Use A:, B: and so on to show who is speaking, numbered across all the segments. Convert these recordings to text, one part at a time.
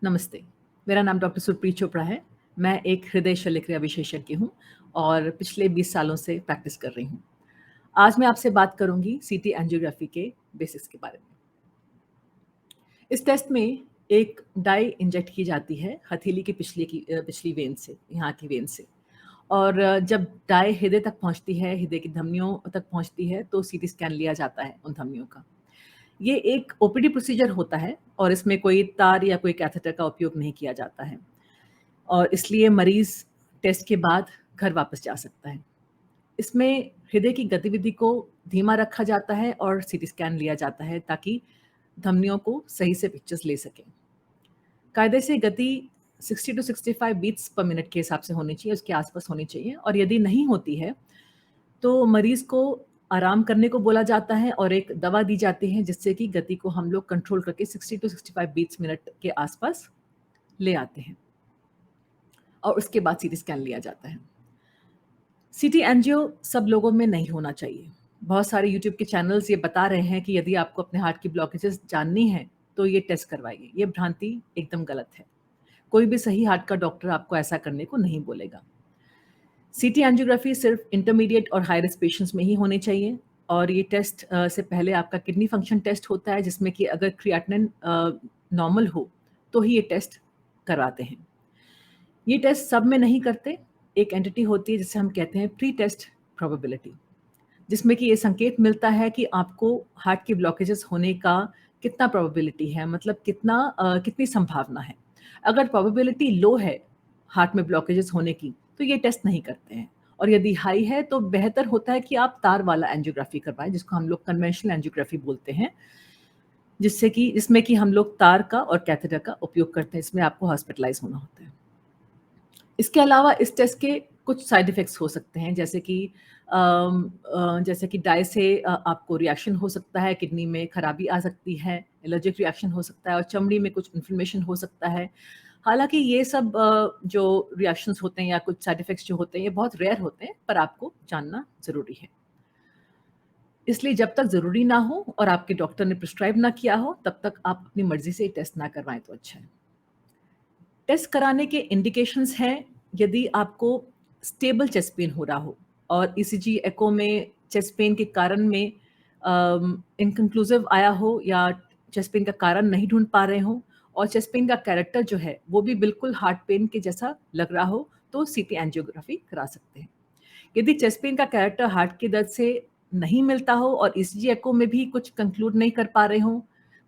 A: नमस्ते, मेरा नाम डॉक्टर सुरप्रीत चोपड़ा है। मैं एक हृदय शल्यक्रिया विशेषज्ञ हूँ और पिछले 20 सालों से प्रैक्टिस कर रही हूँ। आज मैं आपसे बात करूँगी सीटी एंजियोग्राफी के बेसिक्स के बारे में। इस टेस्ट में एक डाई इंजेक्ट की जाती है हथेली के पिछली वेन से, यहाँ की वेन से। और जब डाई हृदय तक पहुँचती है, हृदय की धमनियों तक पहुँचती है, तो सीटी स्कैन लिया जाता है उन धमनियों का। ये एक ओपीडी प्रोसीजर होता है और इसमें कोई तार या कोई कैथेटर का उपयोग नहीं किया जाता है और इसलिए मरीज़ टेस्ट के बाद घर वापस जा सकता है। इसमें हृदय की गतिविधि को धीमा रखा जाता है और सीटी स्कैन लिया जाता है ताकि धमनियों को सही से पिक्चर्स ले सकें। कायदे से गति 60 टू 65 बीट्स पर मिनट के हिसाब से होनी चाहिए, उसके आसपास होनी चाहिए और यदि नहीं होती है, तो मरीज़ को आराम करने को बोला जाता है और एक दवा दी जाती है जिससे कि गति को हम लोग कंट्रोल करके 60 टू 65 बीट्स मिनट के आसपास ले आते हैं और उसके बाद सीटी स्कैन लिया जाता है। सीटी एंजियो सब लोगों में नहीं होना चाहिए। बहुत सारे यूट्यूब के चैनल्स ये बता रहे हैं कि यदि आपको अपने हार्ट की ब्लॉकेजेस जाननी है, तो ये टेस्ट करवाइए। ये भ्रांति एकदम गलत है। कोई भी सही हार्ट का डॉक्टर आपको ऐसा करने को नहीं बोलेगा। सीटी एंजियोग्राफी सिर्फ इंटरमीडिएट और हाई रिस्क पेशेंट्स में ही होनी चाहिए और ये टेस्ट से पहले आपका किडनी फंक्शन टेस्ट होता है जिसमें कि अगर क्रिएटिनिन नॉर्मल हो, तो ही ये टेस्ट करवाते हैं। ये टेस्ट सब में नहीं करते। एक एंटिटी होती है जिसे हम कहते हैं प्री टेस्ट प्रोबेबिलिटी, जिसमें कि ये संकेत मिलता है कि आपको हार्ट की ब्लॉकेजेस होने का कितना प्रोबेबिलिटी है, मतलब कितनी संभावना है। अगर प्रोबेबिलिटी लो है हार्ट में ब्लॉकेजेस होने की, तो ये टेस्ट नहीं करते हैं और यदि हाई है तो बेहतर होता है कि आप तार वाला एंजियोग्राफी करवाएं, जिसको हम लोग कन्वेंशनल एंजियोग्राफी बोलते हैं, जिसमें कि हम लोग तार का और कैथेटर का उपयोग करते हैं। इसमें आपको हॉस्पिटलाइज होना होता है। इसके अलावा इस टेस्ट के कुछ साइड इफ़ेक्ट्स हो सकते हैं, जैसे कि डाई से आपको रिएक्शन हो सकता है, किडनी में खराबी आ सकती है, एलर्जिक रिएक्शन हो सकता है और चमड़ी में कुछ इन्फ्लेमेशन हो सकता है। हालाँकि ये सब जो रिएक्शंस होते हैं या कुछ साइड इफ़ेक्ट्स जो होते हैं, ये बहुत रेयर होते हैं, पर आपको जानना ज़रूरी है। इसलिए जब तक ज़रूरी ना हो और आपके डॉक्टर ने प्रिस्क्राइब ना किया हो, तब तक आप अपनी मर्ज़ी से टेस्ट ना करवाएँ तो अच्छा है। टेस्ट कराने के इंडिकेशंस हैं यदि आपको स्टेबल चेस्ट पेन हो रहा हो और ईसीजी एको में चेस्ट पेन के कारण में इनकंक्लूसिव आया हो या चेस्ट पेन का कारण नहीं ढूंढ पा रहे हो और चेस्ट पेन का कैरेक्टर जो है वो भी बिल्कुल हार्ट पेन के जैसा लग रहा हो, तो सीटी एंजियोग्राफी करा सकते हैं। यदि चेस्ट पेन का कैरेक्टर हार्ट की दर्द से नहीं मिलता हो और ईसीजी एको में भी कुछ कंक्लूड नहीं कर पा रहे हो,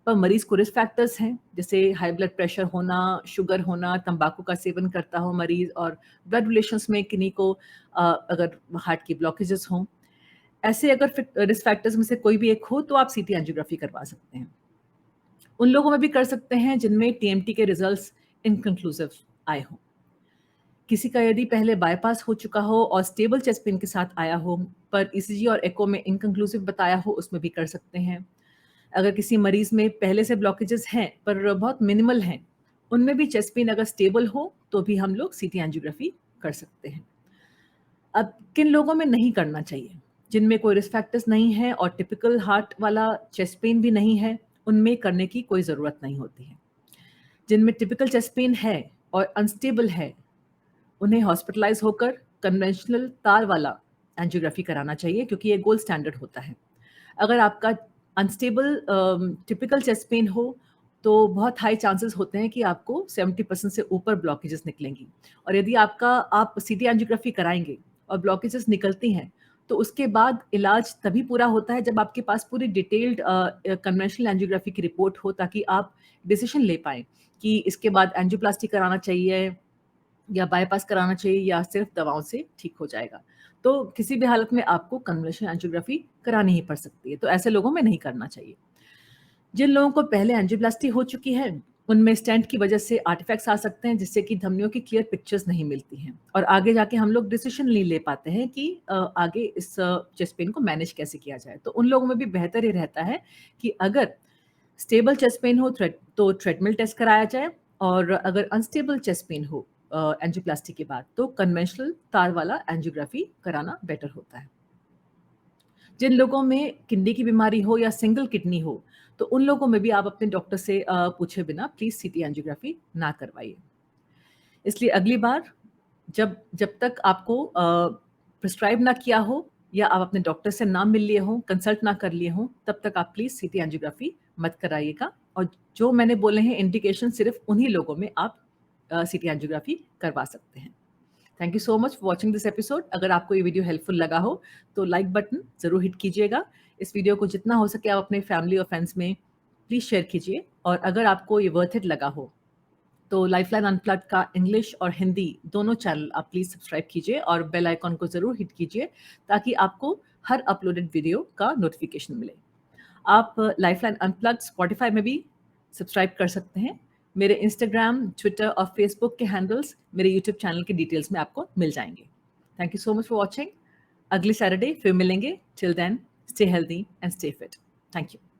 A: पर मरीज़ को रिस्क फैक्टर्स हैं, जैसे हाई ब्लड प्रेशर होना, शुगर होना, तंबाकू का सेवन करता हो मरीज़ और ब्लड रिलेशंस में किन्हीं को अगर हार्ट की ब्लॉकेजेस हों, ऐसे अगर रिस्क फैक्टर्स में से कोई भी एक हो, तो आप सीटी एंजियोग्राफी करवा सकते हैं। उन लोगों में भी कर सकते हैं जिनमें टीएमटी के रिजल्ट्स इनकंक्लूसिव आए हों। किसी का यदि पहले बायपास हो चुका हो और स्टेबल चेस्ट पेन के साथ आया हो, पर ईसीजी और एको में इनकंक्लूसिव बताया हो, उसमें भी कर सकते हैं। अगर किसी मरीज़ में पहले से ब्लॉकेजेस हैं, पर बहुत मिनिमल हैं, उनमें भी चेस्ट पेन अगर स्टेबल हो, तो भी हम लोग सीटी एंजियोग्राफी कर सकते हैं। अब किन लोगों में नहीं करना चाहिए? जिनमें कोई रिस्क फैक्टर्स नहीं है और टिपिकल हार्ट वाला चेस्ट पेन भी नहीं है, उनमें करने की कोई ज़रूरत नहीं होती है। जिनमें टिपिकल चेस्ट पेन है और अनस्टेबल है, उन्हें हॉस्पिटलाइज़ होकर कन्वेंशनल तार वाला एंजियोग्राफी कराना चाहिए क्योंकि ये गोल्ड स्टैंडर्ड होता है। अगर आपका अनस्टेबल टिपिकल चेस्ट पेन हो, तो बहुत हाई चांसेस होते हैं कि आपको 70% से ऊपर ब्लॉकेजेस निकलेंगी और यदि आप सीटी एंजियोग्राफी कराएँगे और ब्लॉकेजेस निकलती हैं, तो उसके बाद इलाज तभी पूरा होता है जब आपके पास पूरी डिटेल्ड कन्वेंशनल एंजियोग्राफी की रिपोर्ट हो ताकि आप डिसीजन ले पाएँ कि इसके बाद एंजियोप्लास्टी कराना चाहिए या बायपास कराना चाहिए या सिर्फ दवाओं से ठीक हो जाएगा। तो किसी भी हालत में आपको कन्वल्शन एंजियोग्राफी करानी ही पड़ सकती है, तो ऐसे लोगों में नहीं करना चाहिए। जिन लोगों को पहले एंजियोप्लास्टी हो चुकी है, उनमें स्टेंट की वजह से आर्टिफैक्ट्स आ सकते हैं जिससे कि धमनियों की क्लियर पिक्चर्स नहीं मिलती हैं और आगे जाके हम लोग डिसीजन नहीं ले पाते हैं कि आगे इस चेस्ट पेन को मैनेज कैसे किया जाए। तो उन लोगों में भी बेहतर ये रहता है कि अगर स्टेबल चेस्ट पेन हो तो ट्रेडमिल टेस्ट कराया जाए और अगर अनस्टेबल चेस्ट पेन हो एंजियोप्लास्टी के बाद, तो कन्वेंशनल तार वाला एंजियोग्राफी कराना बेटर होता है। जिन लोगों में किडनी की बीमारी हो या सिंगल किडनी हो, तो उन लोगों में भी आप अपने डॉक्टर से पूछे बिना प्लीज़ सीटी एंजियोग्राफी ना करवाइए। इसलिए अगली बार जब जब तक आपको प्रिस्क्राइब ना किया हो या आप अपने डॉक्टर से ना मिल लिए हों, कंसल्ट ना कर लिए हों, तब तक आप प्लीज़ सीटी एंजियोग्राफी मत कराइएगा और जो मैंने बोले हैं इंडिकेशन सिर्फ़ उन्हीं लोगों में आप सीटी एंजियोग्राफी करवा सकते हैं। Thank you so much for watching this episode. अगर आपको ये वीडियो हेल्पफुल लगा हो, तो लाइक बटन ज़रूर हिट कीजिएगा। इस वीडियो को जितना हो सके आप अपने फैमिली और फ्रेंड्स में प्लीज़ शेयर कीजिए और अगर आपको ये वर्थ इट लगा हो, तो लाइफलाइन अनप्लग्ड का इंग्लिश और हिंदी दोनों चैनल आप प्लीज़ सब्सक्राइब कीजिए और बेल आइकॉन को ज़रूर हिट कीजिए ताकि आपको हर अपलोडेड वीडियो का नोटिफिकेशन मिले। आप लाइफलाइन अनप्लग्ड स्पॉटिफाई में भी सब्सक्राइब कर सकते हैं। मेरे इंस्टाग्राम, ट्विटर और फेसबुक के हैंडल्स मेरे यूट्यूब चैनल के डिटेल्स में आपको मिल जाएंगे। Thank you so much for watching. अगली सैटरडे फिर मिलेंगे। Till then stay healthy and stay fit. Thank you.